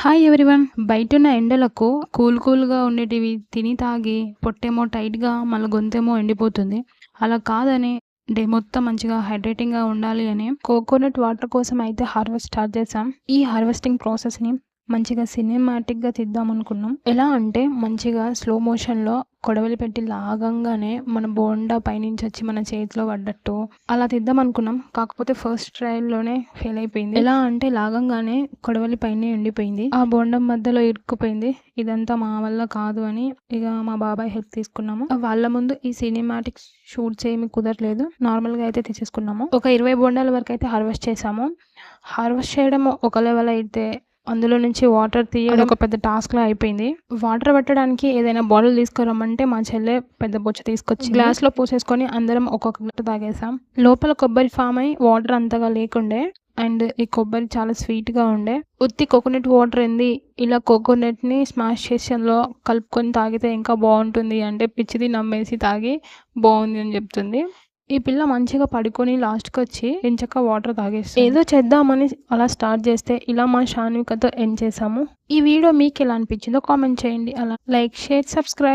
Hi everyone. బయటున్న ఎండలకు కూల్‌గా ఉండేటివి తిని తాగి పొట్టేమో టైట్‌గా మళ్ళా గొంతేమో ఎండిపోతుంది. అలా కాదని డే మొత్తం మంచిగా హైడ్రేటింగ్‌గా ఉండాలి అని కోకోనట్ వాటర్ కోసం అయితే హార్వెస్ట్ స్టార్ట్ చేశాం. ఈ హార్వెస్టింగ్ ప్రాసెస్‌ని మంచిగా సినిమాటిక్‌గా తీద్దామనుకున్నాం. ఎలా అంటే మంచిగా స్లో మోషన్‌లో కొడవలి పెట్టి లాగంగానే మన బోండా పైనుంచొచ్చి మన చేతిలో పడ్డట్టు అలా తీద్దామనుకున్నాం. కాకపోతే ఫస్ట్ ట్రయల్‌లోనే ఫెయిల్ అయిపోయింది. ఎలా అంటే లాగంగానే కొడవలి పైనే ఉండిపోయింది. ఆ బోండం మధ్యలో ఇరుక్కుపోయింది. ఇదంతా మా వల్ల కాదు అని ఇక మా బాబాయ్ హెల్ప్ తీసుకున్నాము. వాళ్ళ ముందు ఈ సినిమాటిక్ షూట్స్ ఏమి కుదరలేదు. నార్మల్‌గా అయితే తీసేసుకున్నాము. ఒక 20 బోండాల వరకు అయితే హార్వెస్ట్ చేశాము. హార్వెస్ట్ చేయడం ఒక లెవెల్ అయితే అందులో నుంచి వాటర్ తీయడం ఒక పెద్ద టాస్క్‌లా అయిపోయింది. వాటర్ పట్టడానికి ఏదైనా బాటిల్ తీసుకురమ్మంటే మా చెల్లె పెద్ద బొచ్చ తీసుకొచ్చింది. గ్లాస్‌లో పోసేసుకొని అందరం ఒక్కొక్క గ్లాస్ తాగేసాం. లోపల కొబ్బరి ఫామ్ అయ్యి వాటర్ అంతగా లేకుండే అండ్ ఈ కొబ్బరి చాలా స్వీట్‌గా ఉండే. ఉత్తి కోకోనట్ వాటర్ ఏంది, ఇలా కోకోనట్‌ని స్మాష్ చేసి అందులో కలుపుకొని తాగితే ఇంకా బాగుంటుంది అంటే పిచ్చిది నమ్మేసి తాగి బాగుంది అని చెప్తుంది. ఈ పిల్ల మంచిగా పడుకొని లాస్ట్‌కొచ్చి ఎంచక్కా వాటర్ తాగేస్తుంది. ఏదో చేద్దామని అలా స్టార్ట్ చేస్తే ఇలా మా షాన్వికతో ఎండ్ చేశాము. ఈ వీడియో మీకెలా అనిపించిందో కామెంట్ చేయండి. అలా లైక్, షేర్, సబ్స్క్రైబ్.